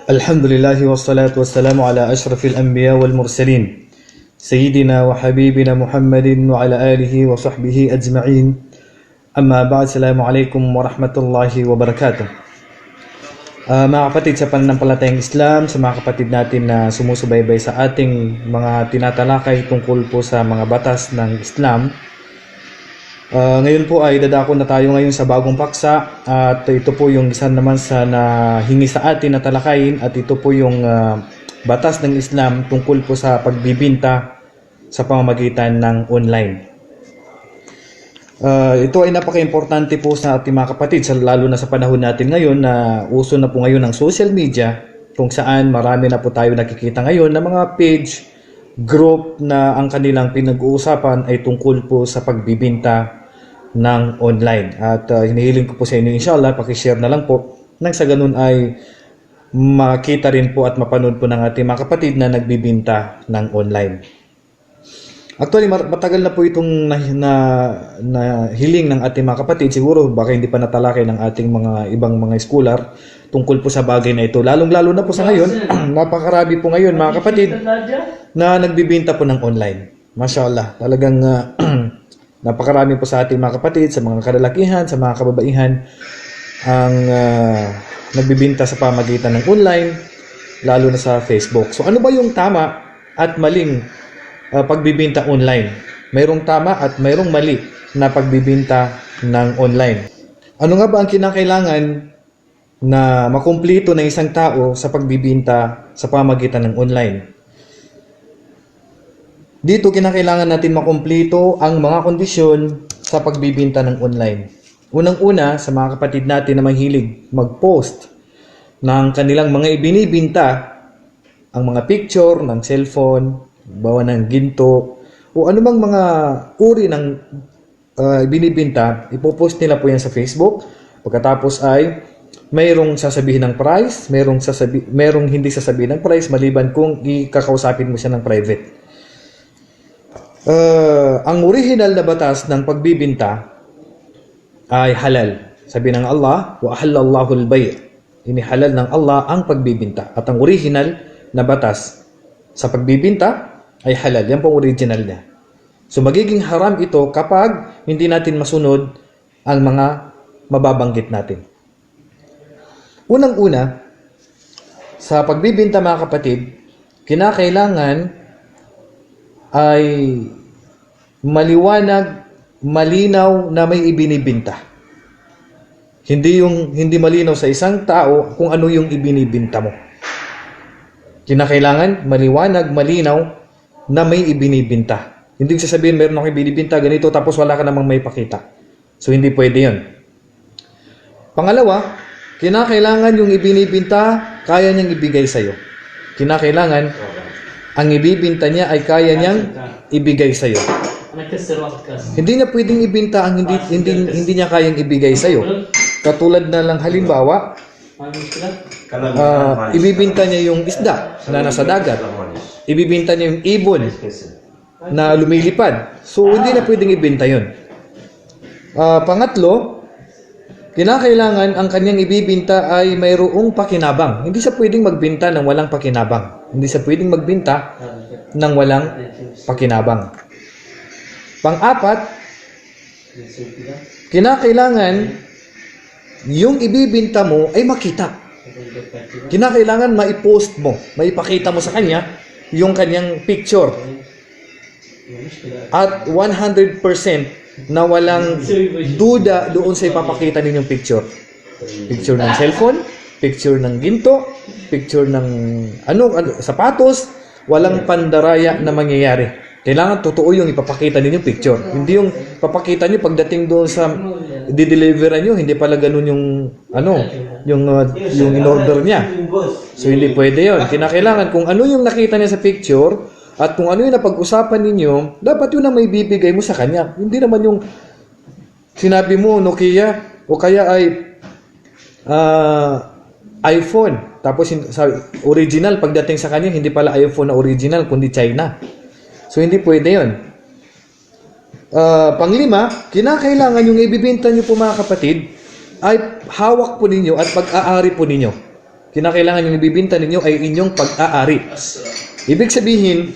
الحمد لله والصلاة والسلام على أشرف الأنبياء والمرسلين سيدنا وحبيبنا محمد وعلى آله وصحبه أجمعين أما بعد السلام عليكم ورحمة الله وبركاته. Mga kapatid sa pananampalatayang Islam, sa mga kapatid natin na sumusubaybay sa ating mga tinatalakay tungkol po sa mga batas ng Islam, ngayon po ay dadako na tayo ngayon sa bagong paksa at ito po yung isa naman sa nahingi sa atin na talakayin at ito po yung batas ng Islam tungkol po sa pagbibinta sa pamamagitan ng online. Ito ay napaka-importante po sa ating mga kapatid, lalo na sa panahon natin ngayon na uso na po ngayon ng social media, kung saan marami na po tayo nakikita ngayon na mga page, group na ang kanilang pinag-uusapan ay tungkol po sa pagbibinta ng online. At hinihiling ko po sa inyo, inshallah, pakishare na lang po nang sa ganun ay makita rin po at mapanood po ng ating mga kapatid na nagbibinta ng online. Actually, matagal na po itong na hiling ng ating mga kapatid. Siguro baka hindi pa natalakay ng ating mga ibang mga scholar tungkol po sa bagay na ito. Lalong-lalo na po sa ngayon, napakarami po ngayon mga kapatid na nagbibinta po ng online. Mashallah, talagang napakarami po sa ating mga kapatid, sa mga kalalakihan, sa mga kababaihan ang nagbibinta sa pamagitan ng online, lalo na sa Facebook. So ano ba yung tama at maling pagbibinta online? Mayroong tama at mayroong mali na pagbibinta ng online. Ano nga ba ang kinakailangan na makumpleto ng isang tao sa pagbibinta sa pamagitan ng online? Dito kinakailangan natin makumpleto ang mga kondisyon sa pagbibinta ng online. Unang-una, sa mga kapatid natin na mahilig mag-post ng kanilang mga ibinibinta, ang mga picture ng cellphone, bawa ng ginto, o anumang mga uri ng ibinibinta, ipopost nila po yan sa Facebook. Pagkatapos ay mayroong sasabihin ng price, mayroong hindi sasabihin ng price, maliban kung ikakausapin mo siya ng private. Ang original na batas ng pagbibinta ay halal. Sabi ng Allah, wa ahallallahu al-bay'. Inihalal ng Allah ang pagbibinta. At ang original na batas sa pagbibinta ay halal. Yan pong original niya. So magiging haram ito kapag hindi natin masunod ang mga mababanggit natin. Unang-una, sa pagbibinta mga kapatid, kinakailangan ay maliwanag, malinaw na may ibinibinta. Hindi malinaw sa isang tao kung ano yung ibinibinta mo. Kinakailangan maliwanag, malinaw na may ibinibinta. Hindi sasabihin meron akong ibinibinta ganito tapos wala ka namang may pakita. So hindi pwede 'yon. Pangalawa, kinakailangan yung ibinibinta kaya niyang ibigay sa iyo. Kinakailangan ang ibibinta niya ay kaya niyang ibigay sa iyo. Hindi niya pwedeng ibinta ang hindi niya kayang ibigay sa iyo. Katulad na lang halimbawa, ibibinta niya yung isda na nasa dagat. Ibibinta niya yung ibon na lumilipad. So hindi na pwedeng ibinta 'yon. Pangatlo, kinakailangan ang kanyang ibibinta ay mayroong pakinabang. Hindi siya pwedeng magbinta ng walang pakinabang. Hindi siya pwedeng magbinta ng walang pakinabang. Pang-apat, kinakailangan yung ibibinta mo ay makita. Kinakailangan maipost mo, maipakita mo sa kanya yung kanyang picture. At 100% na walang duda doon sa ipapakita ninyong picture. Picture ng cellphone, picture ng ginto, picture ng sapatos, walang pandaraya na mangyayari. Kailangan totoo yung ipapakita ninyong picture. Hindi yung papakita niyo pagdating doon sa di-deliveran niyo, hindi pala ganun yung yung in-order niya. So hindi pwede 'yon. Kinakailangan kung ano yung nakita niya sa picture at kung ano yung napag-usapan ninyo, dapat yun ang may bibigay mo sa kanya. Hindi naman yung sinabi mo Nokia o kaya ay iPhone. Tapos sa original, pagdating sa kanya, hindi pala iPhone na original, kundi China. So hindi pwede yun. Panglima, kinakailangan yung ibibenta nyo po mga kapatid ay hawak po ninyo at pag-aari po ninyo. kinakailangan yung ibibinta ninyo ay inyong pag-aari. Ibig sabihin,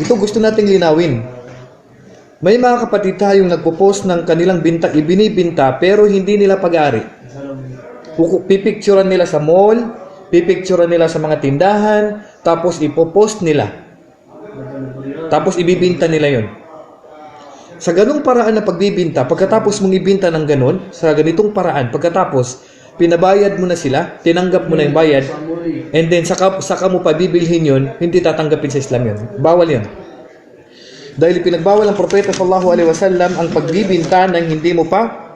ito gusto nating linawin. May mga kapatid tayong nagpo-post ng kanilang ibinibinta pero hindi nila pag-aari. Pipicturean nila sa mall, pipicturean nila sa mga tindahan, tapos ipopost nila. Tapos ibibinta nila yon. Sa ganung paraan na pagbibinta, pagkatapos mong ibinta ng ganun, sa ganitong paraan, pagkatapos pinabayad mo na sila, tinanggap mo na yung bayad, and then saka mo pa bibilhin yun, hindi tatanggapin sa Islam yun. Bawal yun. Dahil pinagbawal ng Propeta sallallahu alaihi wasallam ang pagbibinta ng hindi mo pa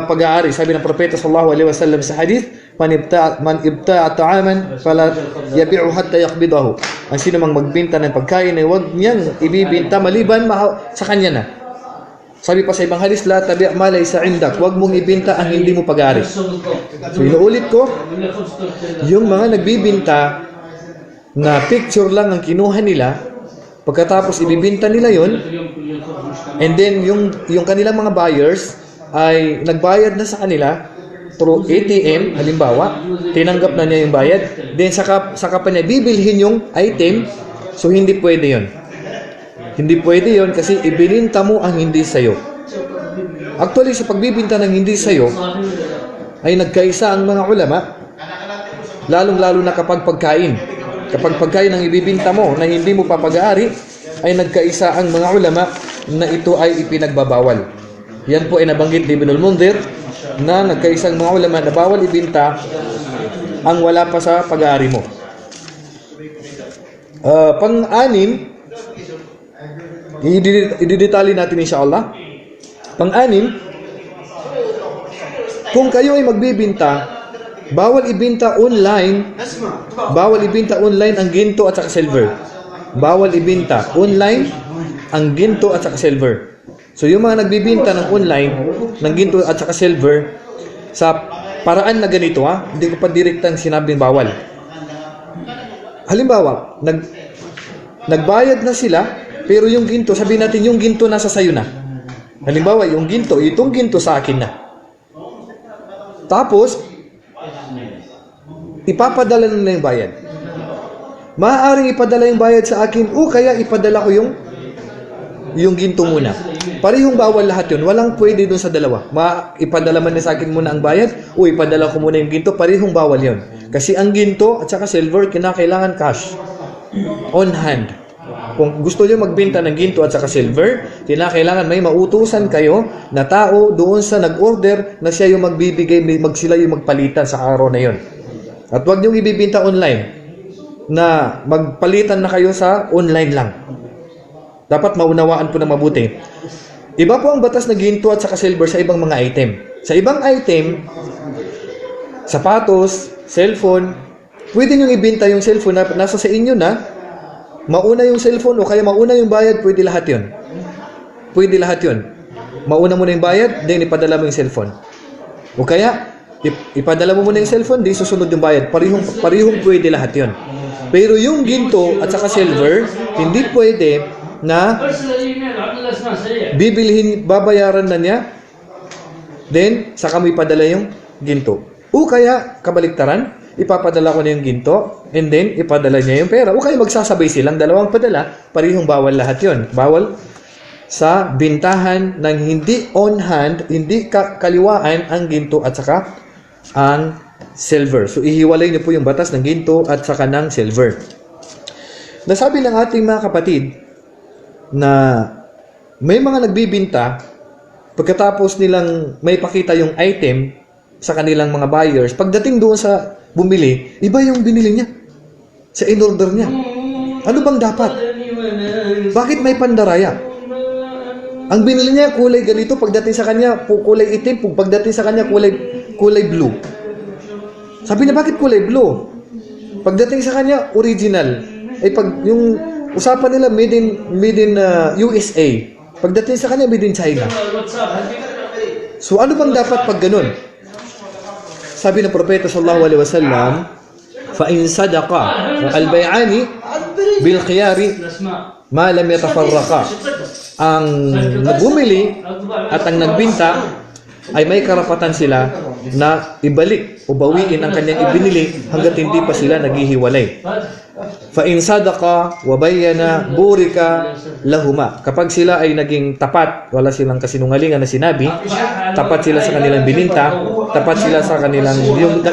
pag-aari. Sabi ng Propeta sallallahu alaihi wasallam sa hadith, man ibta'a ta'aman fala yabi'u hatta yaqbidahu. Ang sino mang magbinta ng pagkain ay huwag niyang ibibinta maliban sa kanya na. Sabi pa sa ibang hadith, la tabi' ma laysa 'indak. Huwag mong ibinta ang hindi mo pag-aari. So inuulit ko, yung mga nagbibinta na picture lang ang kinuha nila, pagkatapos ibibinta nila yon, and then yung kanilang mga buyers ay nagbayad na sa kanila through ATM, halimbawa, tinanggap na niya yung bayad, then saka pa niya bibilhin yung item, so hindi pwede yon. Hindi pwede yon kasi ibininta mo ang hindi sayo. Actually, sa pagbibinta ng hindi sayo, ay nagkaisa ang mga ulama, lalong-lalo na kapag pagkain. Kapag pagkain ang ibibinta mo na hindi mo papag-aari, ay nagkaisa ang mga ulama na ito ay ipinagbabawal. Yan po ay nabanggit ni Ibn al-Mundhir na nagkaisang mga ulama na bawal ibinta ang wala pa sa pag-aari mo. Pang-anim, ididetali natin insyaAllah. Pang-anim, kung kayo ay magbibinta, bawal ibinta online ang ginto at saka silver. Bawal ibinta online ang ginto at saka silver. So yung mga nagbibinta ng online ng ginto at saka silver sa paraan na ganito, hindi ko pa direktang sinabing bawal. Halimbawa, nagbayad na sila, pero yung ginto, sabihin natin yung ginto nasa sayo na. Halimbawa, yung ginto, itong ginto sa akin na. Tapos, ipapadala nila yung bayad. Maaaring ipadala yung bayad sa akin o kaya ipadala ko yung ginto muna. Parehong bawal lahat yun. Walang pwede dun sa dalawa. Ipadala man na sa akin muna ang bayad o ipadala ko muna yung ginto. Parehong bawal yun. Kasi ang ginto at saka silver, kinakailangan cash. On hand. Kung gusto nyo magbenta ng ginto at saka silver, kinakailangan may mautusan kayo na tao doon sa nag-order na siya yung magbibigay, sila yung magpalitan sa araw na yun. At huwag nyo ibibinta online na magpalitan na kayo sa online lang. Dapat maunawaan po na mabuti. Iba po ang batas na ginto at saka silver sa ibang mga item. Sa ibang item, sapatos, cellphone, pwede nyo ibinta yung cellphone na nasa sa inyo na, mauna yung cellphone o kaya mauna yung bayad, pwede lahat yun. Pwede lahat yun. Mauna mo na yung bayad, then ipadala mo yung cellphone. O kaya, ipadala mo muna yung cellphone, di susunod yung bayad. Parihong pwede lahat yun. Pero yung ginto at saka silver, hindi pwede na babayaran na niya, then saka mo ipadala yung ginto. O kaya, kabaliktaran, ipapadala ko na yung ginto, and then ipadala niya yung pera. O kaya magsasabay silang dalawang padala, parihong bawal lahat yun. Bawal sa bintahan ng hindi on hand, hindi kaliwaan ang ginto at saka ang silver. So, ihiwalay niyo po yung batas ng ginto at saka ng silver. Nasabi ng ating mga kapatid na may mga nagbibinta pagkatapos nilang may pakita yung item sa kanilang mga buyers, pagdating doon sa bumili, iba yung binili niya sa in-order niya. Ano bang dapat? Bakit may pandaraya? Ang binili niya kulay ganito, pagdating sa kanya kulay itim, pagdating sa kanya kulay blue. Sabi niya, bakit kulay blue? Pagdating sa kanya original. Pag yung usapan nila made in USA. Pagdating sa kanya made in China. So ano bang dapat pag ganun? Sabi ng Propeta sallallahu alaihi wasallam, fa in sadaqa al-bay'ani bil khiyari ma lam yatafarraqa. Ang nagbumili at ang nagbinta ay may karapatan sila na ibalik o bawiin ang kanyang ibinili hanggat hindi pa sila naghihiwalay. فَإِنْ صَدَقَا وَبَيَّنَا بُورِكَ لَهُمَا. Kapag sila ay naging tapat, wala silang kasinungalingan na sinabi, tapat sila sa kanilang bininta, tapat sila sa kanilang,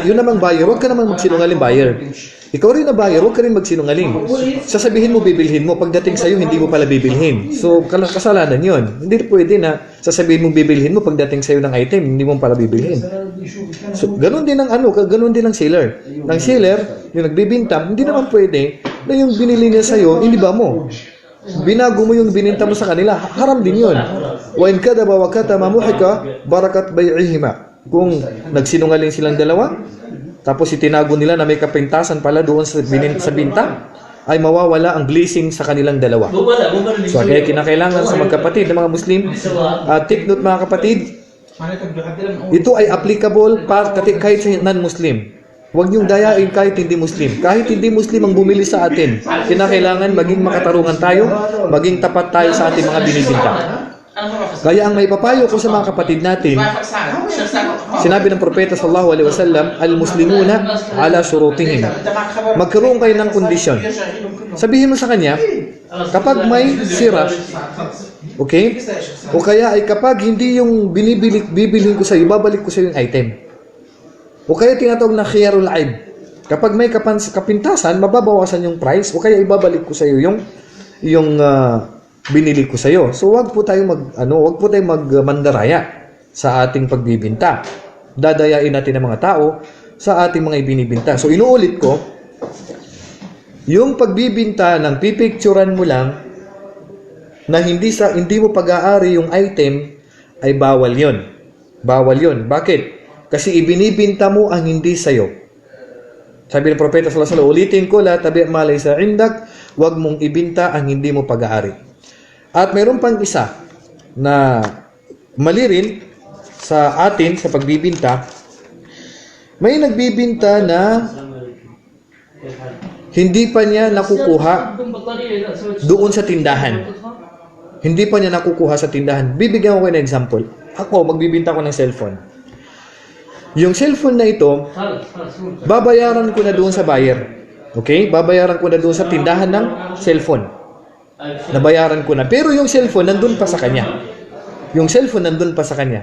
yun namang buyer, huwag ka naman magsinungaling buyer. Ikaw rin na buyer, huwag ka rin magsinungaling. Sasabihin mo, bibilhin mo, pagdating sa'yo, hindi mo pala bibilhin. So, kasalanan yun. Hindi pwede na sasabihin mo, bibilhin mo, pagdating sa'yo ng item, hindi mo pala bibilhin. So, ganun din ang ganun din ang seller. Ang seller, yung nagbibinta, hindi naman pwede na yung binili niya sa'yo, iniba mo. Binago mo yung bininta mo sa kanila, haram din yun. Wa in kadaba wa katama muhika barakat bai'ihima. Kung nagsinungaling silang dalawa, tapos itinago nila na may kapintasan pala doon sa binta, ay mawawala ang blessing sa kanilang dalawa. So, kaya kinakailangan sa magkapatid na mga Muslim, take note mga kapatid, ito ay applicable kahit sa non-Muslim. Huwag niyong dayain kahit hindi Muslim. Kahit hindi Muslim ang bumili sa atin, kinakailangan maging makatarungan tayo, maging tapat tayo sa ating mga binibinta. Kaya ang may papayo ko sa mga kapatid natin, sinabi ng propeta sallallahu alaihi wasallam, al-muslimuna ala shurutihim. Magkaroon kayo ng kondisyon. Sabihin mo sa kanya, kapag may sira, okay? O kaya ay kapag hindi yung bibilhin ko sa iyo, babalik ko sa iyo yung item. O kaya tinatawag na khiyarul aib. Kapag may kapintasan, mababawasan yung price o kaya ibabalik ko sa iyo yung binili ko sa iyo. So wag po tayong magmandaraya sa ating pagbibinta. Dadayain natin ang mga tao sa ating mga ibinibinta. So inuulit ko, yung pagbibinta ng pipicturan mo lang na hindi mo pag-aari yung item ay bawal 'yon. Bawal 'yon. Bakit? Kasi ibinibinta mo ang hindi sa iyo. Sabi ng propeta sallallahu alaihi wasallam, ulitin ko, la tabi' ma laysa indak, wag mong ibinta ang hindi mo pag-aari. At mayroon pang isa na mali rin sa atin sa pagbibinta. May nagbibinta na hindi pa niya nakukuha doon sa tindahan. Hindi pa niya nakukuha sa tindahan. Bibigyan ko kayo ng example. Ako, magbibinta ko ng cellphone. Yung cellphone na ito, babayaran ko na doon sa buyer. Okay? Babayaran ko na doon sa tindahan ng cellphone. Nabayaran ko na. Pero yung cellphone, nandun pa sa kanya. Yung cellphone, nandun pa sa kanya.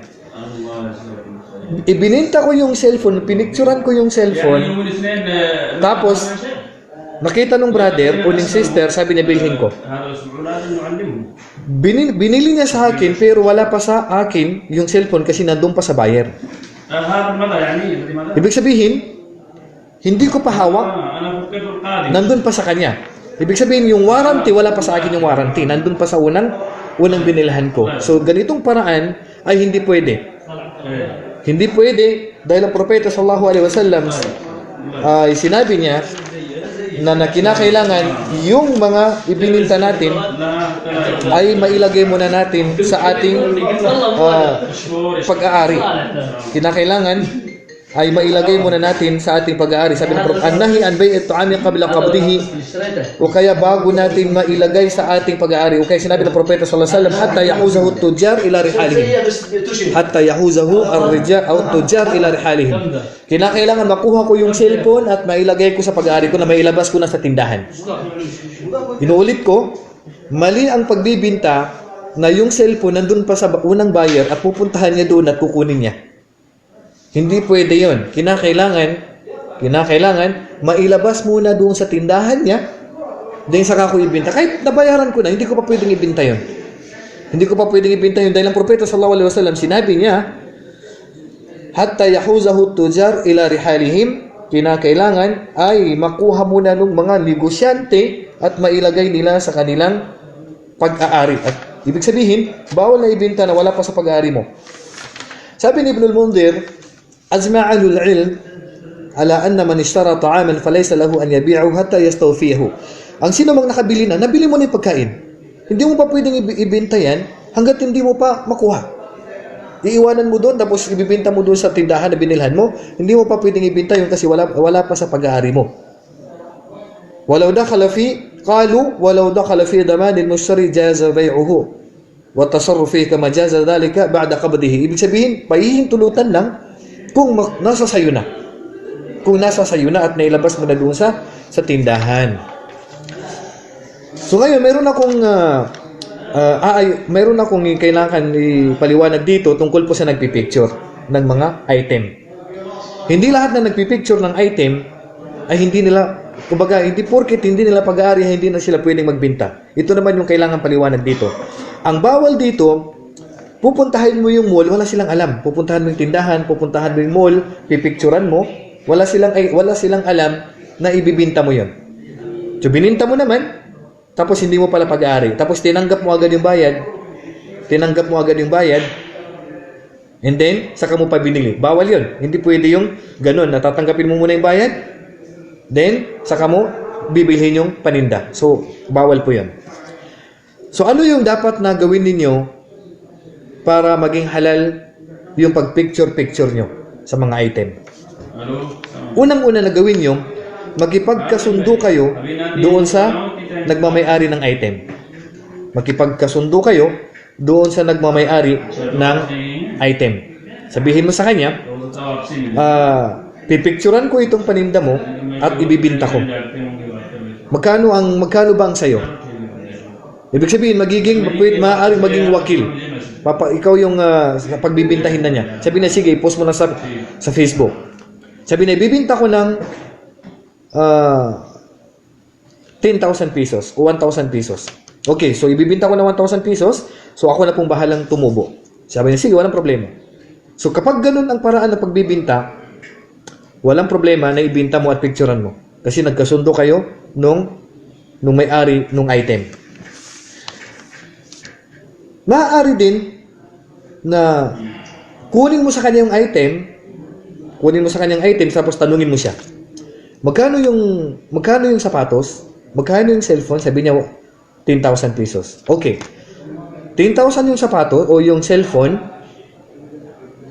Ibininta ko yung cellphone, pinicturan ko yung cellphone, tapos, nakita nung brother o ng sister, sabi niya, bilhin ko. Binili niya sa akin, pero wala pa sa akin yung cellphone kasi nandun pa sa buyer. Ibig sabihin, hindi ko pa hawak, nandun pa sa kanya. Ibig sabihin, yung warranty, wala pa sa akin yung warranty. Nandun pa sa unang binilhan ko. So, ganitong paraan ay hindi pwede. Hindi pwede dahil ang propeta sallallahu alaihi wasallam ay sinabi niya na kinakailangan yung mga ibininta natin ay mailagay muna natin sa ating pag-aari. Kinakailangan ay mailagay muna natin sa ating pag-aari. Sabi ng Prophet, an-nahi an bai'at ta'ami qabla qabdihi, o kaya bago natin mailagay sa ating pag-aari. O kaya sinabi ng Propeta sallallahu alaihi wasallam, hatta yahuzahu at-tujjar ila rihalihim. Hatta yahuzahu at-tujjar ila rihalihim. Kinakailangan makuha ko yung cellphone at mailagay ko sa pag-aari ko na mailabas ko na sa tindahan. Inuulit ko, mali ang pagbibinta na yung cellphone nandun pa sa unang buyer at pupuntahan niya doon at kukunin niya. Hindi pwede yun. Kinakailangan mailabas muna doon sa tindahan niya, then saka ko ibinta. Kahit nabayaran ko na, hindi ko pa pwedeng ibinta yun. Hindi ko pa pwedeng ibinta yun dahil ang propeta sallallahu alaihi wasallam sinabi niya, hatta yahuzahu tujar ila rihalihim, kinakailangan ay makuha muna ng mga negosyante at mailagay nila sa kanilang pag-aari. At ibig sabihin, bawal na ibinta na wala pa sa pag-aari mo. Sabi ni Ibn al-Mundhir, أجمع أهل العلم على أن من اشترى طعاما فليس له أن يبيعه حتى يستوفيه. Ang sino mang nakabili na, nabili mo na yung pagkain. Hindi mo pa pwedeng ibenta yan hanggat hindi mo pa makuha. Iiwanan mo doon, tapos ibibenta mo doon sa tindahan na binilhan mo, hindi mo pa pwedeng ibenta yun kasi wala pa sa pag-aari mo. ولو دخل في ضمان المشتري جاز بيعه والتصرف فيه كما جاز ذلك بعد قبضه. Ibig sabihin, pahihintulutan lang Kung nasa sayo na. Kung nasa sayo na at nailabas mo na doon sa tindahan. So ngayon, meron akong kailangan ipaliwanag dito tungkol po sa nagpipicture ng mga item. Hindi lahat na nagpipicture ng item ay hindi nila, kumbaga, hindi porket hindi nila pag-aari, hindi na sila pwedeng magbenta. Ito naman yung kailangan paliwanag dito. Ang bawal dito, pupuntahin mo yung mall, wala silang alam. Pupuntahan mo yung tindahan, pupuntahan mo yung mall, pipicturan mo, wala silang alam na ibibinta mo yun. So, bininta mo naman, tapos hindi mo pala pag-aari. Tapos tinanggap mo agad yung bayad. And then, saka mo pa binili. Bawal yun. Hindi pwede yung ganun. Natatanggapin mo muna yung bayad. Then, saka mo bibilhin yung paninda. So, bawal po yun. So, ano yung dapat na gawin ninyo para maging halal yung pag-picture-picture nyo sa mga item? Unang-una na gawin nyo, magkipagkasundo kayo doon sa nagmamay-ari ng item. Magkipagkasundo kayo doon sa nagmamay-ari ng item. Sabihin mo sa kanya, pipicturan ko itong paninda mo at ibibinta ko. Magkano ba ang sayo? Ibig sabihin, maaaring maging wakil. Ikaw yung pagbibintahin na niya. Sabi na, sige, post mo na sa Facebook. Sabi na, ibibinta ko ng 10,000 pesos o 1,000 pesos. Okay, so ibibinta ko ng 1,000 pesos, so ako na pong bahalang tumubo. Sabi niya, sige, walang problema. So kapag ganun ang paraan ng pagbibinta, walang problema na ibinta mo at picturean mo. Kasi nagkasundo kayo nung may-ari nung item. Maaari din na kunin mo sa kanya yung item, tapos tanungin mo siya. Magkano yung sapatos? Magkano yung cellphone? Sabi niya, 10,000 pesos. Okay. 10,000 yung sapatos o yung cellphone.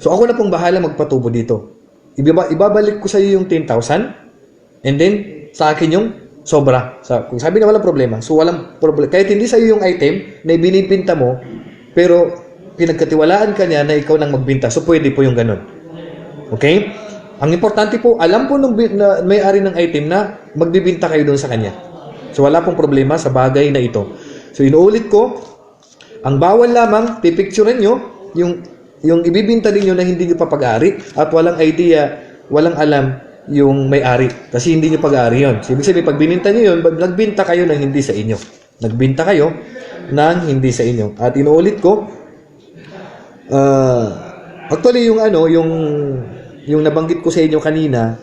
So ako na pong bahala magpatubo dito. Ibabalik ko sa iyo yung 10,000 and then sa akin yung sobra. Kung sabi na walang problema. So walang problema. Kahit hindi sa iyo yung item na ibinibinta mo, pero pinagkatiwalaan ka niya na ikaw nang magbinta. So pwede po yung ganun. Okay? Ang importante po, alam po nung may-ari ng item na magbibinta kayo doon sa kanya. So wala pong problema sa bagay na ito. So inuulit ko, ang bawal lamang, pipicturean nyo yung ibibinta ninyo na hindi nyo papag-ari at walang idea, walang alam yung may-ari. Kasi hindi nyo pag-ari yun. So, ibig sabihin, pag bininta nyo yun, nagbinta kayo ng hindi sa inyo. Nagbinta kayo ng hindi sa inyo. At inuulit ko, actually yung nabanggit ko sa inyo kanina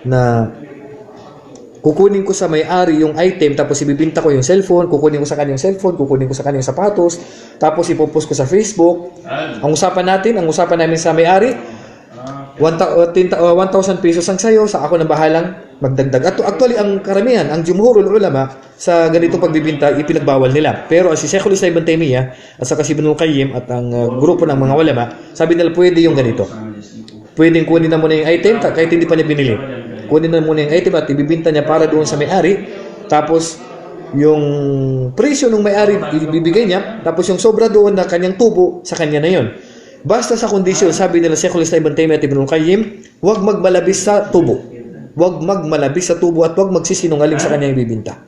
na kukunin ko sa may-ari yung item, tapos ibibinta ko yung cellphone, kukunin ko sa kanya yung cellphone, kukunin ko sa kanya yung sapatos, tapos ipopost ko sa Facebook. Ang usapan namin sa may-ari, 1,000 pesos ang sayo, sa ako na bahalang magdagdag. At actually, ang karamihan, ang jumhurul ulama, sa ganitong pagbibinta, ipinagbawal nila. Pero si Sheikhul Islam Ibn Taymiyyah, at saka si Ibnul Qayyim, at ang grupo ng mga ulama, sabi nila, pwede yung ganito. Pwedeng kunin na muna yung item, kahit hindi pa niya binili. Kunin na muna yung item at ibibinta niya para doon sa may-ari. Tapos, yung presyo ng may-ari, ibibigay niya. Tapos, yung sobra doon na kanyang tubo, sa kanya na yun. Basta sa kondisyon, sabi nila Sheikhul Islam Ibn Taymiyyah at Ibnul Qayyim, huwag magmalabis sa tubo. Huwag magmalabis sa tubo at huwag magsisinungaling sa kanyang ibibinta.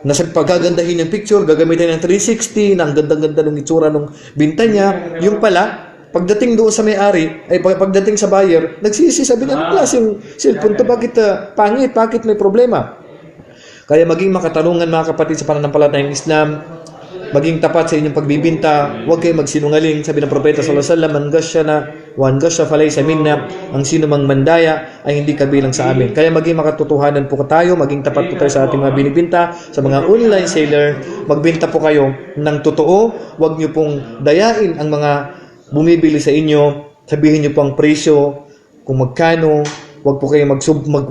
Nasa pagagandahin yung picture, gagamitin ng 360, na ang ganda-ganda ng itsura ng binta niya. Yung pala, pagdating doon sa may-ari, pagdating sa buyer, nagsisi, sabi niya, anong klaseng cellphone to? Bakit pangit? Bakit may problema? Kaya maging makatarungan mga kapatid sa pananampalatayang Islam, maging tapat sa inyong pagbibinta, huwag kayong magsinungaling. Sabi ng Propeta sallallahu alaihi wasallam, man gasya falaysa minna, ang sino mang mandaya ay hindi kabilang sa amin. Kaya maging makatotohanan po tayo, maging tapat po tayo sa ating mga binibinta, sa mga online seller, magbinta po kayo ng totoo, huwag niyo pong dayain ang mga bumibili sa inyo, sabihin niyo po ang presyo, kung magkano, huwag po kayo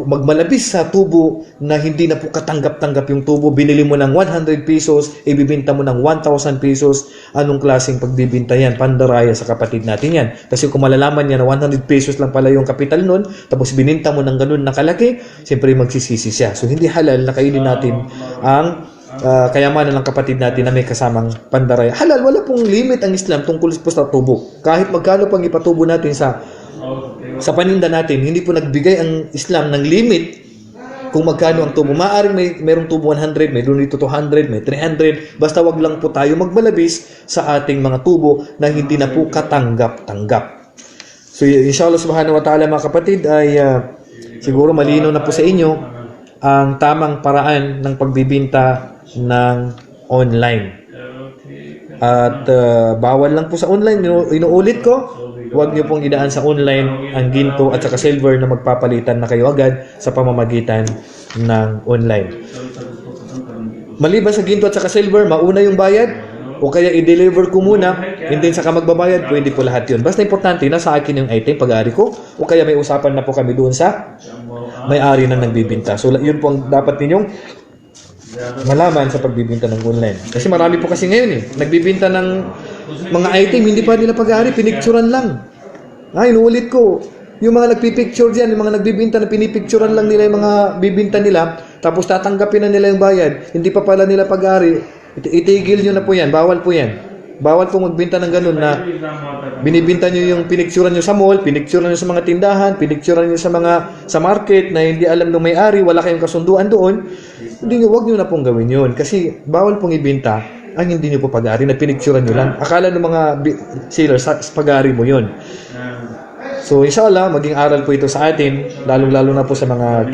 magmalabis sa tubo na hindi na po katanggap-tanggap yung tubo. Binili mo ng 100 pesos, ibibinta mo ng 1,000 pesos. Anong klaseng pagbibinta yan? Pandaraya sa kapatid natin yan. Kasi kung malalaman niya na 100 pesos lang pala yung kapital nun, tapos bininta mo ng ganun na kalaki, siyempre magsisisi siya. So hindi halal na kainin natin ang kayamanan ng kapatid natin na may kasamang pandaraya. Halal, wala pong limit ang Islam tungkol po sa tubo. Kahit magkano pang ipatubo natin sa Sa paninda natin, hindi po nagbigay ang Islam ng limit kung magkano ang tubo. Maaaring merong tubo 100, may doon dito 200, may 300. Basta wag lang po tayo magbalabis sa ating mga tubo na hindi na po katanggap-tanggap. So inshallah subhanahu wa ta'ala mga kapatid ay siguro malinaw na po sa inyo ang tamang paraan ng pagbibinta ng online. At bawal lang po sa online. Inuulit ko, huwag niyo pong idaan sa online ang ginto at saka silver na magpapalitan na kayo agad sa pamamagitan ng online. Maliban sa ginto at saka silver, mauna yung bayad o kaya i-deliver ko muna, hindi saka magbabayad, pwede po lahat yun. Basta importante, nasa akin yung item, pag-ari ko, o kaya may usapan na po kami doon sa may-ari na nagbibinta. So, yun po ang dapat ninyong malaman sa pagbibinta ng online. Kasi marami po kasi ngayon nagbibinta ng mga item, hindi pa nila pag-ari, pinicturan lang. Inuulit ko, yung mga nagpipicture dyan, yung mga nagbibinta na pinipicturan lang nila yung mga bibinta nila, tapos tatanggapin na nila yung bayad, hindi pa pala nila pag-ari. Itigil nyo na po yan, bawal po yan. Bawal po magbinta ng ganun na binibinta nyo yung pinicturan nyo sa mall, pinicturan nyo sa mga tindahan, pinicturan nyo sa market na hindi alam ng may-ari, wala kayong kasunduan doon. Huwag nyo na pong gawin yun kasi bawal pong ibinta ang hindi nyo po pag-ari na pinicturan nyo lang. Akala ng mga sellers, pag-ari mo yun. So inshallah, maging aral po ito sa atin, lalong-lalo na po sa mga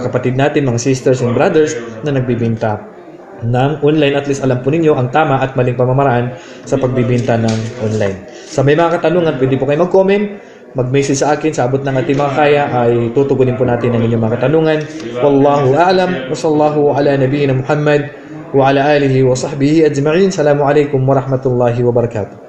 kapatid natin, mga sisters and brothers na nagbibinta ng online. At least alam po ninyo ang tama at maling pamamaraan sa pagbibinta ng online. Sa may mga katanungan, pwede po kayo mag-comment, mag-message sa akin, sa abot ng ating mga kaya ay tutugunin po natin ang inyong mga katanungan. Wallahu a'lam, wa sallallahu ala nabiyyina Muhammad wa ala alihi wa sahbihi ajma'in. Assalamu alaikum wa rahmatullahi wa barakatuh.